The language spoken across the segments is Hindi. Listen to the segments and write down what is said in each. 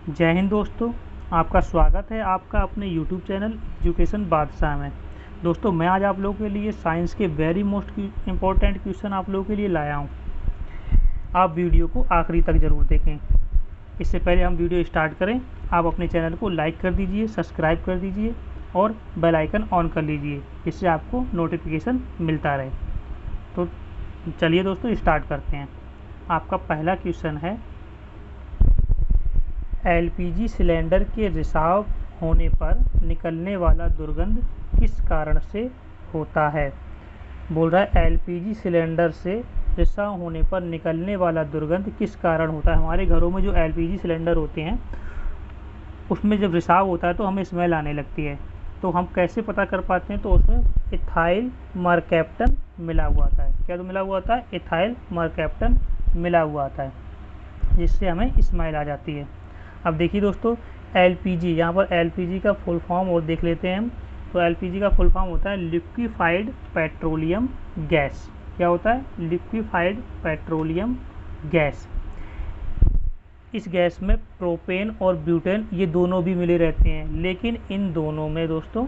जय हिंद दोस्तों। आपका स्वागत है आपका अपने YouTube चैनल एजुकेशन बादशाह में। दोस्तों मैं आज आप लोगों के लिए साइंस के वेरी मोस्ट इम्पोर्टेंट क्वेश्चन आप लोगों के लिए लाया हूं। आप वीडियो को आखिरी तक ज़रूर देखें। इससे पहले हम वीडियो स्टार्ट करें, आप अपने चैनल को लाइक कर दीजिए, सब्सक्राइब कर दीजिए और बेल आइकन ऑन कर लीजिए, जिससे आपको नोटिफिकेशन मिलता रहे। तो चलिए दोस्तों स्टार्ट करते हैं। आपका पहला क्वेश्चन है, एलपीजी सिलेंडर के रिसाव होने पर निकलने वाला दुर्गंध किस कारण से होता है। बोल रहा है एलपीजी सिलेंडर से रिसाव होने पर निकलने वाला दुर्गंध किस कारण होता है। हमारे घरों में जो एलपीजी सिलेंडर होते हैं उसमें जब रिसाव होता है तो हमें स्मेल आने लगती है। तो हम कैसे पता कर पाते हैं, तो उसमें इथाइल मरकैप्टन मिला हुआ आता है। क्या तो मिला हुआ आता है? इथाइल मरकैप्टन मिला हुआ आता है, जिससे हमें स्मेल आ जाती है। अब देखिए दोस्तों, एलपीजी, यहाँ पर एलपीजी का फुल फॉर्म और देख लेते हैं हम। तो एलपीजी का फुल फॉर्म होता है लिक्विफाइड पेट्रोलियम गैस। क्या होता है? Liquefied petroleum gas. इस गैस में प्रोपेन और ब्यूटेन ये दोनों भी मिले रहते हैं, लेकिन इन दोनों में दोस्तों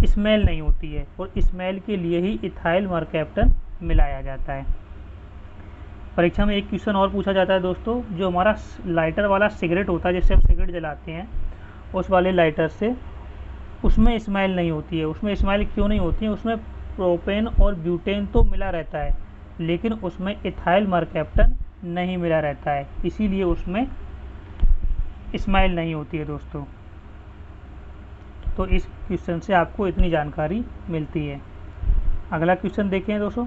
स्मेल नहीं होती है, और स्मेल के लिए ही इथाइल मरकैप्टन मिलाया जाता है। परीक्षा में एक क्वेश्चन और पूछा जाता है दोस्तों, जो हमारा लाइटर वाला सिगरेट होता है, जिससे हम सिगरेट जलाते हैं, उस वाले लाइटर से उसमें स्मेल नहीं होती है। उसमें स्मेल क्यों नहीं होती है? उसमें प्रोपेन और ब्यूटेन तो मिला रहता है, लेकिन उसमें इथाइल मरकैप्टन नहीं मिला रहता है, इसीलिए उसमें स्मेल नहीं होती है दोस्तों। तो इस क्वेश्चन से आपको इतनी जानकारी मिलती है। अगला क्वेश्चन देखें दोस्तों।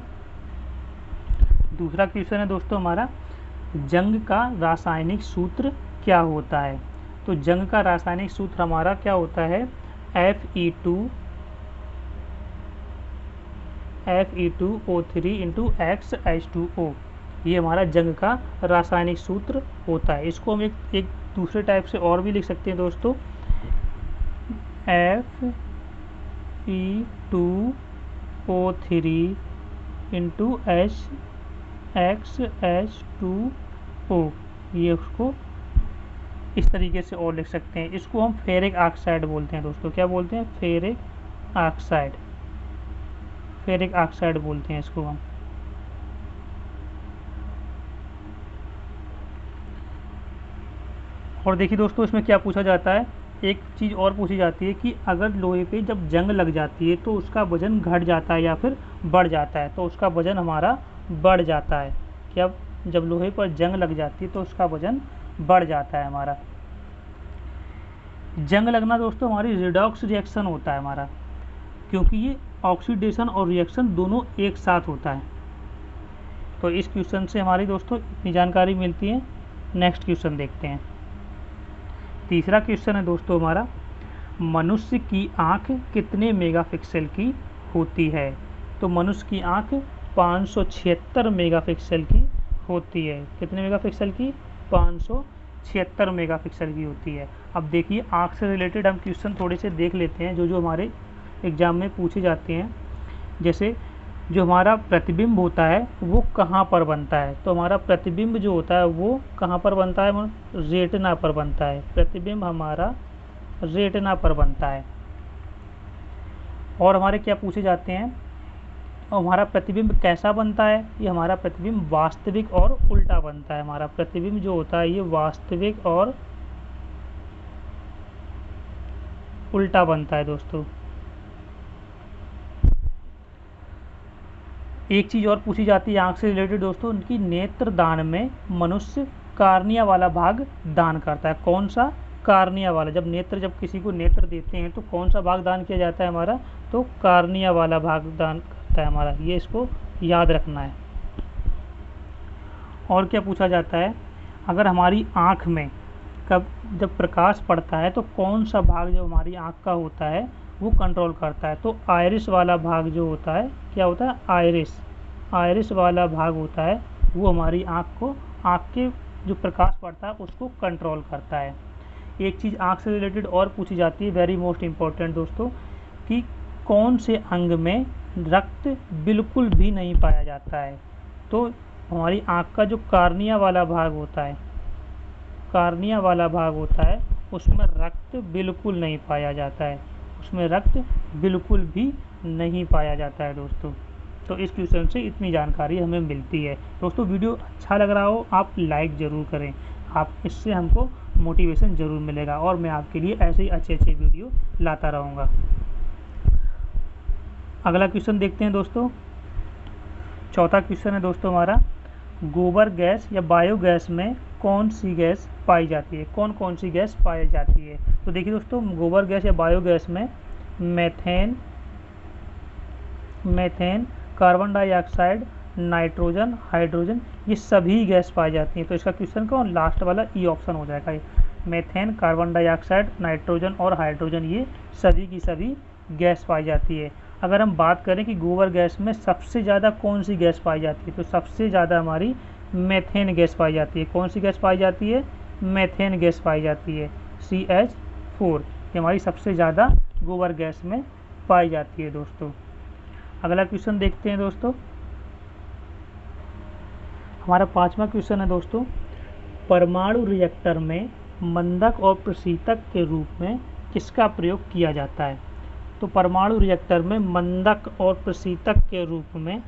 दूसरा क्वेश्चन है दोस्तों हमारा, जंग का रासायनिक सूत्र क्या होता है। तो जंग का रासायनिक सूत्र हमारा क्या होता है? Fe2O3 × XH2O। ये हमारा जंग का रासायनिक सूत्र होता है। इसको हम एक दूसरे टाइप से और भी लिख सकते हैं दोस्तों, Fe2O3 × XH2O। ये उसको इस तरीके से और लिख सकते हैं। इसको हम फेरिक ऑक्साइड बोलते हैं दोस्तों। क्या बोलते हैं? Ferric oxide. फेरिक ऑक्साइड बोलते हैं इसको हम। और देखिए दोस्तों, इसमें क्या पूछा जाता है, एक चीज़ और पूछी जाती है कि अगर लोहे पे जब जंग लग जाती है तो उसका वजन घट जाता है या फिर बढ़ जाता है। तो उसका वजन हमारा बढ़ जाता है। क्या? जब लोहे पर जंग लग जाती है तो उसका वजन बढ़ जाता है हमारा। जंग लगना दोस्तों हमारी रिडॉक्स रिएक्शन होता है हमारा, क्योंकि ये ऑक्सीडेशन और रिएक्शन दोनों एक साथ होता है। तो इस क्वेश्चन से हमारी दोस्तों इतनी जानकारी मिलती है। नेक्स्ट क्वेश्चन देखते हैं। तीसरा क्वेश्चन है दोस्तों हमारा, मनुष्य की आँख कितने मेगापिक्सल की होती है। तो मनुष्य की आँख 576 मेगापिक्सल की होती है। कितने मेगापिक्सल की? 576 मेगापिक्सल की होती है। अब देखिए, आँख से रिलेटेड हम क्वेश्चन थोड़े से देख लेते हैं जो हमारे एग्जाम में पूछे जाते हैं। जैसे जो हमारा प्रतिबिंब होता है वो कहाँ पर बनता है। तो हमारा प्रतिबिंब जो होता है वो कहाँ पर बनता है? रेटिना पर बनता है। प्रतिबिंब हमारा रेटिना पर बनता है। और हमारे क्या पूछे जाते हैं, और हमारा प्रतिबिंब कैसा बनता है? ये हमारा प्रतिबिंब वास्तविक और उल्टा बनता है। हमारा प्रतिबिंब जो होता है ये वास्तविक और उल्टा बनता है दोस्तों। एक चीज़ और पूछी जाती है आँख से रिलेटेड दोस्तों, उनकी नेत्र दान में मनुष्य कार्निया वाला भाग दान करता है। कौन सा? कार्निया वाला। जब किसी को नेत्र देते हैं तो कौन सा भाग दान किया जाता है हमारा? तो कार्निया वाला भाग दान करता है हमारा। ये इसको याद रखना है। और क्या पूछा जाता है, अगर हमारी आँख में जब प्रकाश पड़ता है तो कौन सा भाग जो हमारी आँख का होता है वो कंट्रोल करता है। तो आइरिस वाला भाग जो होता है, क्या होता है? आइरिस वाला भाग होता है वो हमारी आँख के जो प्रकाश पड़ता है उसको कंट्रोल करता है। एक चीज़ आँख से रिलेटेड और पूछी जाती है, वेरी मोस्ट इम्पोर्टेंट दोस्तों, कि कौन से अंग में रक्त बिल्कुल भी नहीं पाया जाता है। तो हमारी आँख का जो कार्निया वाला भाग होता है, कार्निया वाला भाग होता है उसमें रक्त बिल्कुल नहीं पाया जाता है, उसमें रक्त बिल्कुल भी नहीं पाया जाता है दोस्तों। तो इस क्वेश्चन से इतनी जानकारी हमें मिलती है। दोस्तों वीडियो अच्छा लग रहा हो आप लाइक ज़रूर करें, आप इससे हमको मोटिवेशन ज़रूर मिलेगा और मैं आपके लिए ऐसे ही अच्छे अच्छे वीडियो लाता रहूँगा। अगला क्वेश्चन देखते हैं दोस्तों। चौथा क्वेश्चन है दोस्तों हमारा, गोबर गैस या बायोगैस में कौन सी गैस पाई जाती है, कौन कौन सी गैस पाई जाती है। तो देखिए दोस्तों, गोबर गैस या बायोगैस में methane, carbon dioxide, nitrogen, hydrogen, ये सभी गैस पाई जाती हैं। तो इसका क्वेश्चन कौन, लास्ट वाला ई ऑप्शन हो जाएगा। मीथेन, कार्बन डाइऑक्साइड, नाइट्रोजन और हाइड्रोजन, ये सभी की सभी गैस पाई जाती है। अगर हम बात करें कि गोबर गैस में सबसे ज़्यादा कौन सी गैस पाई जाती है, तो सबसे ज़्यादा हमारी मीथेन गैस पाई जाती है। कौन सी गैस पाई जाती है, मीथेन गैस पाई जाती है, CH4, ये हमारी सबसे ज़्यादा गोबर गैस में पाई जाती है दोस्तों। अगला क्वेश्चन देखते हैं दोस्तों। हमारा पांचवा क्वेश्चन है दोस्तों, परमाणु रिएक्टर में मंदक और प्रशीतक के रूप में किसका प्रयोग किया जाता है। तो परमाणु रिएक्टर में मंदक और प्रशीतक के रूप में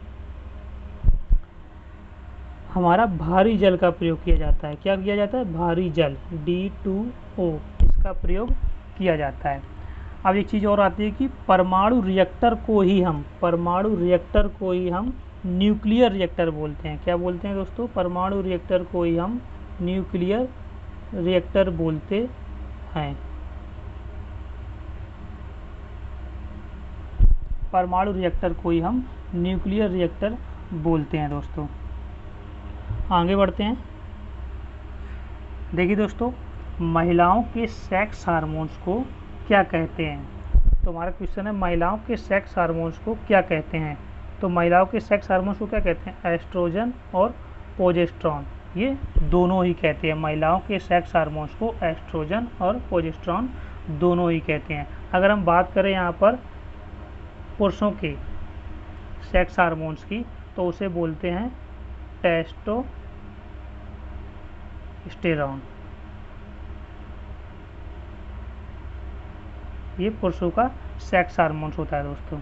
हमारा भारी जल का प्रयोग किया जाता है। क्या किया जाता है, भारी जल, D2O, इसका प्रयोग किया जाता है। अब एक चीज़ और आती है कि परमाणु रिएक्टर को ही हम न्यूक्लियर रिएक्टर बोलते हैं। क्या बोलते हैं दोस्तों, परमाणु रिएक्टर को ही हम न्यूक्लियर रिएक्टर बोलते हैं। परमाणु रिएक्टर को ही हम न्यूक्लियर रिएक्टर बोलते हैं दोस्तों। आगे बढ़ते हैं। देखिए दोस्तों, महिलाओं के सेक्स हार्मोन्स को क्या कहते हैं। तो हमारा क्वेश्चन है, महिलाओं के सेक्स हार्मोन्स को क्या कहते हैं। तो महिलाओं के सेक्स हार्मोन्स को क्या कहते हैं, एस्ट्रोजन और प्रोजेस्टेरॉन, ये दोनों ही कहते हैं। महिलाओं के सेक्स हार्मोन्स को एस्ट्रोजन और प्रोजेस्टेरॉन दोनों ही कहते हैं। अगर हम बात करें यहाँ पर पुरुषों के सेक्स हार्मोन्स की, तो उसे बोलते हैं टेस्टोस्टेरोन, ये पुरुषों का सेक्स हार्मोन्स होता है दोस्तों।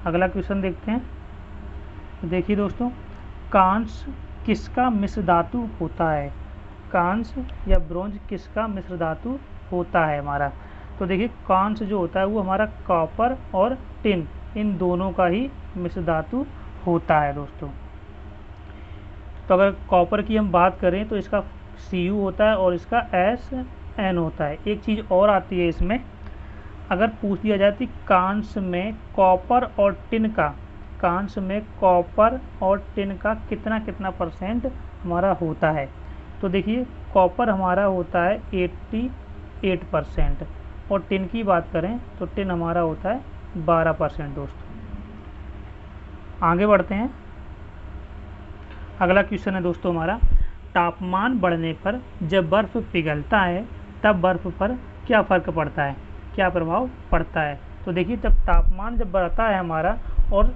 अगला क्वेश्चन देखते हैं। देखिए दोस्तों, कांस्य किसका मिश्र धातु होता है, कांस्य या ब्रोंज किसका मिश्र धातु होता है हमारा। तो देखिए, कांस्य जो होता है वो हमारा कॉपर और टिन, इन दोनों का ही मिश्र धातु होता है दोस्तों। तो अगर कॉपर की हम बात करें तो इसका Cu होता है और इसका Sn होता है। एक चीज़ और आती है इसमें, अगर पूछ दिया जाए कि कांस्य में कॉपर और टिन का कितना परसेंट हमारा होता है। तो देखिए, कॉपर हमारा होता है 88% और टिन की बात करें तो टिन हमारा होता है 12% दोस्तों। आगे बढ़ते हैं। अगला क्वेश्चन है दोस्तों हमारा, तापमान बढ़ने पर जब बर्फ़ पिघलता है तब बर्फ़ पर क्या फ़र्क पड़ता है, क्या प्रभाव पड़ता है। तो देखिए, जब तापमान जब बढ़ता है हमारा और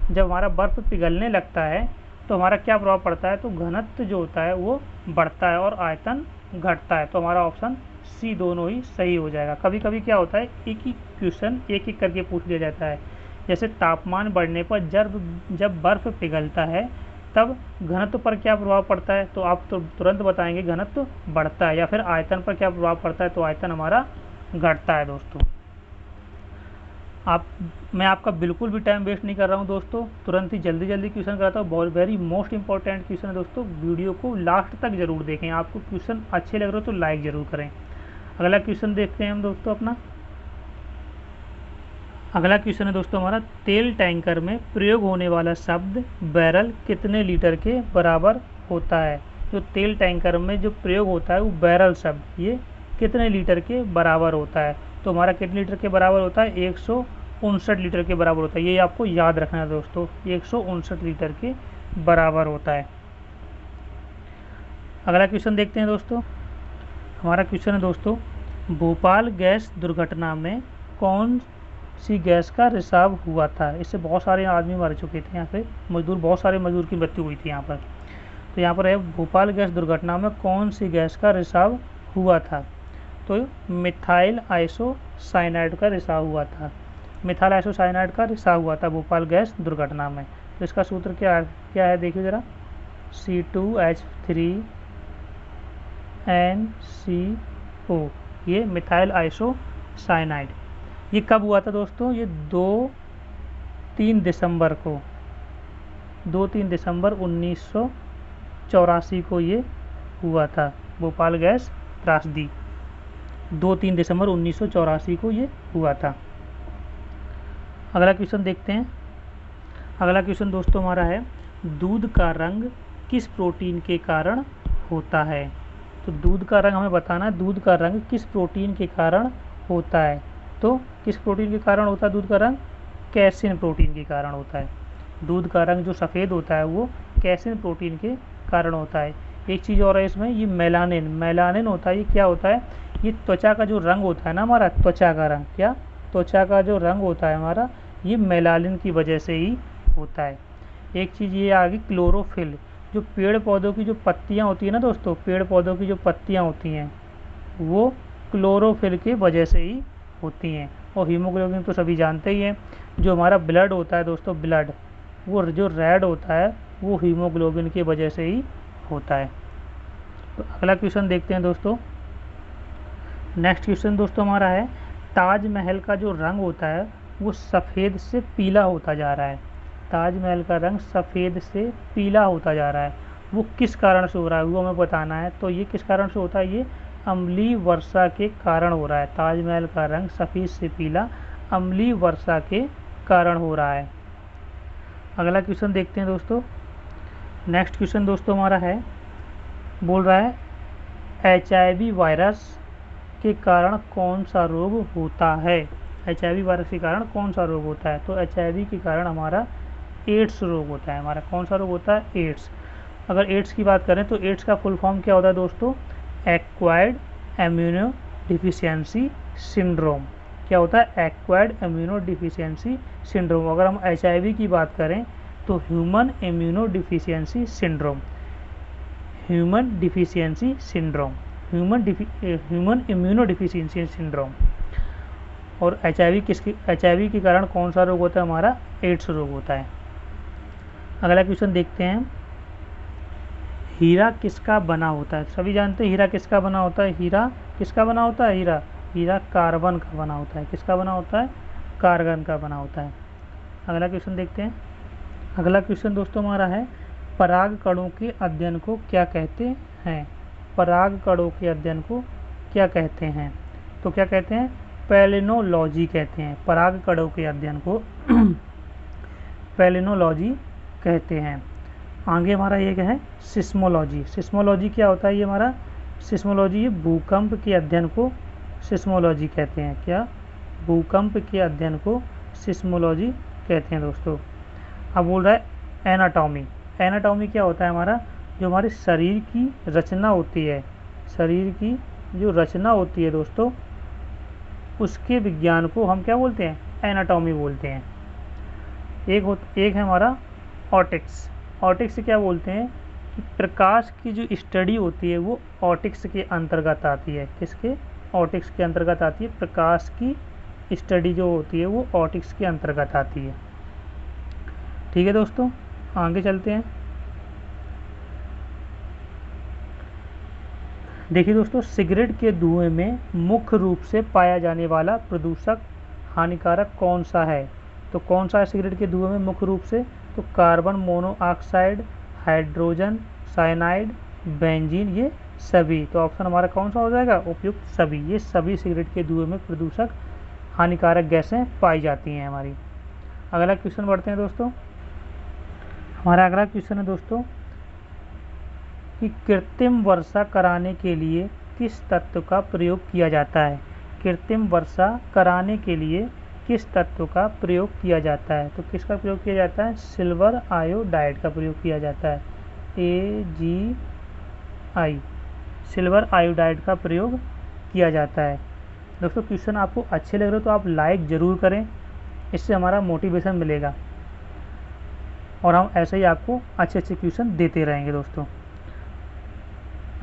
जब हमारा बर्फ़ पिघलने लगता है तो हमारा क्या प्रभाव पड़ता है, तो घनत्व जो होता है वो बढ़ता है और आयतन घटता है। तो हमारा ऑप्शन C दोनों ही सही हो जाएगा। कभी कभी क्या होता है, एक ही क्वेश्चन एक एक करके पूछ लिया जाता है। जैसे तापमान बढ़ने पर जब बर्फ़ पिघलता है तब घनत्व पर क्या प्रभाव पड़ता है, तो आप तो तुरंत बताएंगे घनत्व बढ़ता है, या फिर आयतन पर क्या प्रभाव पड़ता है, तो आयतन हमारा घटता है दोस्तों। मैं आपका बिल्कुल भी टाइम वेस्ट नहीं कर रहा हूं दोस्तों, तुरंत ही जल्दी क्वेश्चन कराता हूँ। बहुत वेरी मोस्ट इंपॉर्टेंट क्वेश्चन है दोस्तों, वीडियो को लास्ट तक जरूर देखें। आपको क्वेश्चन अच्छे लग रहे हो तो लाइक ज़रूर करें। अगला क्वेश्चन देखते हैं हम दोस्तों अपना। अगला क्वेश्चन है दोस्तों हमारा, तेल टैंकर में प्रयोग होने वाला शब्द बैरल कितने लीटर के बराबर होता है। जो तेल टैंकर में जो प्रयोग होता है वो बैरल शब्द, ये कितने लीटर के बराबर होता है। तो हमारा कितने लीटर के बराबर होता है, 159 लीटर के बराबर होता है। ये आपको याद रखना है दोस्तों, 159 लीटर के बराबर होता है। अगला क्वेश्चन देखते हैं दोस्तों। हमारा क्वेश्चन है दोस्तों, भोपाल गैस दुर्घटना में कौन सी गैस का रिसाव हुआ था। इससे बहुत सारे आदमी मर चुके थे यहाँ पे, बहुत सारे मजदूर की मृत्यु हुई थी यहाँ पर। तो यहाँ पर है भोपाल गैस दुर्घटना में कौन सी गैस का रिसाव हुआ था, तो मिथाइल आइसोसाइनाइड का रिसाव हुआ था। मिथाइल आइसोसाइनाइड का रिसाव हुआ था भोपाल गैस दुर्घटना में। तो इसका सूत्र क्या क्या है देखिए ज़रा, C2H3NCO, ये मिथाइल आइसोसाइनाइड। ये कब हुआ था दोस्तों, ये 2-3 दिसंबर को, 2-3 दिसंबर 1984 को ये हुआ था भोपाल गैस त्रासदी, 2-3 दिसंबर 1984 को ये हुआ था। अगला क्वेश्चन देखते हैं। अगला क्वेश्चन दोस्तों हमारा है, दूध का रंग किस प्रोटीन के कारण होता है। तो दूध का रंग हमें बताना है, दूध का रंग किस प्रोटीन के कारण होता है। तो किस प्रोटीन के कारण होता है दूध का रंग, कैसिन प्रोटीन के कारण होता है। दूध का रंग जो सफ़ेद होता है वो कैसिन प्रोटीन के कारण होता है। एक चीज़ और है इसमें, ये मेलानिन होता है। ये क्या होता है, ये त्वचा का जो रंग होता है ना हमारा, त्वचा का रंग, क्या त्वचा का जो रंग होता है हमारा, ये मेलानिन की वजह से ही होता है। एक चीज़ ये आ गई क्लोरोफिल, जो पेड़ पौधों की जो पत्तियाँ होती है ना दोस्तों, पेड़ पौधों की जो पत्तियाँ होती हैं वो क्लोरोफिल की वजह से ही होती हैं। और हीमोग्लोबिन तो सभी जानते ही हैं, जो हमारा ब्लड होता है दोस्तों, ब्लड वो जो रेड होता है वो हीमोग्लोबिन की वजह से ही होता है। तो अगला क्वेश्चन देखते हैं दोस्तों। नेक्स्ट क्वेश्चन दोस्तों हमारा है, ताजमहल का जो रंग होता है वो सफ़ेद से पीला होता जा रहा है। ताजमहल का रंग सफ़ेद से पीला होता जा रहा है, वो किस कारण से हो रहा है वो हमें बताना है। तो ये किस कारण से होता है, ये अम्लीय वर्षा के कारण हो रहा है। ताजमहल का रंग सफ़ेद से पीला अम्लीय वर्षा के कारण हो रहा है। अगला क्वेश्चन देखते हैं दोस्तों। नेक्स्ट क्वेश्चन दोस्तों हमारा है, बोल रहा है HIV वायरस के कारण कौन सा रोग होता है। HIV वायरस के कारण कौन सा रोग होता है। तो HIV के कारण हमारा एड्स रोग होता है। हमारा कौन सा रोग होता है, एड्स। अगर एड्स की बात करें तो एड्स का फुल फॉर्म क्या होता है दोस्तों, एक्वायर्ड इम्यूनो डिफिशियंसी सिंड्रोम। क्या होता है, एक्वायर्ड इम्यूनो डिफिशियंसी सिंड्रोम। अगर हम HIV की बात करें तो human immuno deficiency syndrome, human deficiency syndrome, human immuno deficiency syndrome. और HIV के कारण कौन सा रोग होता है, हमारा एड्स रोग होता है। अगला क्वेश्चन देखते हैं, हीरा किसका बना होता है। सभी जानते हैं हीरा किसका बना होता है। हीरा किसका बना होता है, हीरा कार्बन का बना होता है। किसका बना होता है, कार्बन का बना होता है। अगला क्वेश्चन देखते हैं। अगला क्वेश्चन दोस्तों हमारा है, पराग कणों के अध्ययन को क्या कहते हैं। पराग कणों के अध्ययन को क्या कहते हैं। तो क्या कहते हैं, पैलिनोलॉजी कहते हैं। पराग कणों के अध्ययन को पैलिनोलॉजी कहते हैं। आगे हमारा ये क्या है, सिस्मोलॉजी। सिस्मोलॉजी क्या होता है, ये हमारा सिस्मोलॉजी, ये भूकंप के अध्ययन को सिस्मोलॉजी कहते हैं। क्या, भूकंप के अध्ययन को सिस्मोलॉजी कहते हैं दोस्तों। अब बोल रहा है एनाटॉमी। एनाटॉमी क्या होता है, हमारा जो हमारे शरीर की रचना होती है, शरीर की जो रचना होती है दोस्तों, उसके विज्ञान को हम क्या बोलते हैं, एनाटॉमी बोलते हैं। एक है हमारा ऑप्टिक्स। ऑप्टिक्स से क्या बोलते हैं कि प्रकाश की जो स्टडी होती है वो ऑप्टिक्स के अंतर्गत आती है। किसके, ऑप्टिक्स के अंतर्गत आती है। प्रकाश की स्टडी जो होती है वो ऑप्टिक्स के अंतर्गत आती है। ठीक है दोस्तों, आगे चलते हैं। देखिए दोस्तों, सिगरेट के धुएं में मुख्य रूप से पाया जाने वाला प्रदूषक हानिकारक कौन सा है। तो कौन सा है सिगरेट के धुएं में मुख्य रूप से, तो carbon monoxide, hydrogen cyanide, benzene, ये सभी। तो ऑप्शन हमारा कौन सा हो जाएगा, उपयुक्त सभी। ये सभी सिगरेट के धुएं में प्रदूषक हानिकारक गैसें पाई जाती हैं हमारी। अगला क्वेश्चन बढ़ते हैं दोस्तों। हमारा अगला क्वेश्चन है दोस्तों कि कृत्रिम वर्षा कराने के लिए किस तत्व का प्रयोग किया जाता है। कृत्रिम वर्षा कराने के लिए किस तत्व का प्रयोग किया जाता है। तो किसका प्रयोग किया जाता है, सिल्वर आयोडाइड का प्रयोग किया जाता है। AgI, सिल्वर आयोडाइड का प्रयोग किया जाता है। दोस्तों क्वेश्चन आपको अच्छे लग रहे हो तो आप लाइक ज़रूर करें, इससे हमारा मोटिवेशन मिलेगा और हम ऐसे ही आपको अच्छे अच्छे क्वेश्चन देते रहेंगे दोस्तों।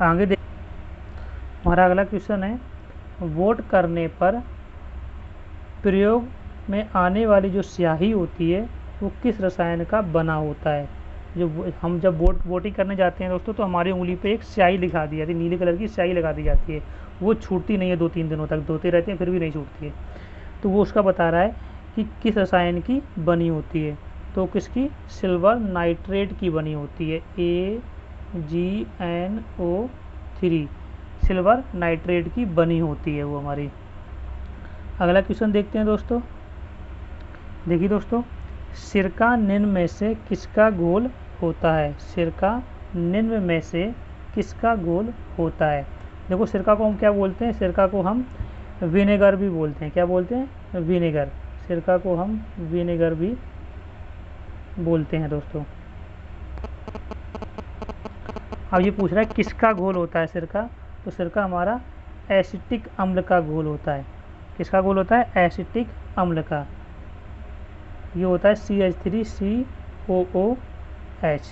आगे देख, हमारा अगला क्वेश्चन है, वोट करने पर प्रयोग में आने वाली जो स्याही होती है वो किस रसायन का बना होता है। हम जब वोटिंग करने जाते हैं दोस्तों, तो हमारी उंगली पे एक स्याही दिखा दी जाती है, नीले कलर की स्याही लगा दी जाती है, वो छूटती नहीं है, 2-3 दिनों तक धोते रहते हैं फिर भी नहीं छूटती है। तो वो उसका बता रहा है कि किस रसायन की बनी होती है। तो किसकी, सिल्वर नाइट्रेट की बनी होती है, AgNO3 सिल्वर नाइट्रेट की बनी होती है वो हमारी। अगला क्वेश्चन देखते हैं दोस्तों। देखिए दोस्तों, सिरका निम्न में से किसका घोल होता है। सिरका निम्न में से किसका घोल होता है। देखो, सिरका को हम क्या बोलते हैं, सिरका को हम विनेगर भी बोलते हैं। क्या बोलते हैं, विनेगर। सिरका को हम विनेगर भी बोलते हैं दोस्तों। अब ये पूछ रहा है किसका घोल होता है सिरका, तो सिरका हमारा एसिटिक अम्ल का घोल होता है। किसका घोल होता है, एसिटिक अम्ल का। ये होता है CH3COOH।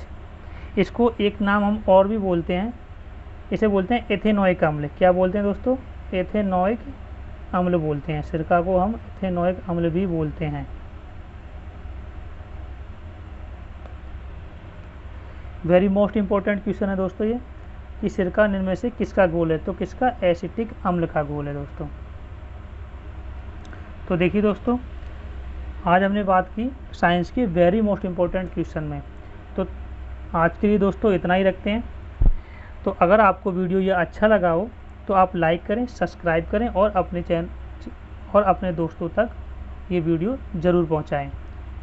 इसको एक नाम हम और भी बोलते हैं, इसे बोलते हैं एथेनोइक अम्ल। क्या बोलते हैं दोस्तों, एथेनोइक अम्ल बोलते हैं। सिरका को हम एथेनोइक अम्ल भी बोलते हैं। वेरी मोस्ट इंपॉर्टेंट क्वेश्चन है दोस्तों ये, कि सिरका निम्न में से किसका घोल है, तो किसका, एसिटिक अम्ल का घोल है दोस्तों। तो देखिए दोस्तों, आज हमने बात की साइंस के वेरी मोस्ट इंपॉर्टेंट क्वेश्चन में। तो आज के लिए दोस्तों इतना ही रखते हैं। तो अगर आपको वीडियो ये अच्छा लगा हो तो आप लाइक करें, सब्सक्राइब करें और अपने चैनल और अपने दोस्तों तक ये वीडियो ज़रूर पहुंचाएं।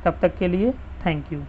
तब तक के लिए थैंक यू।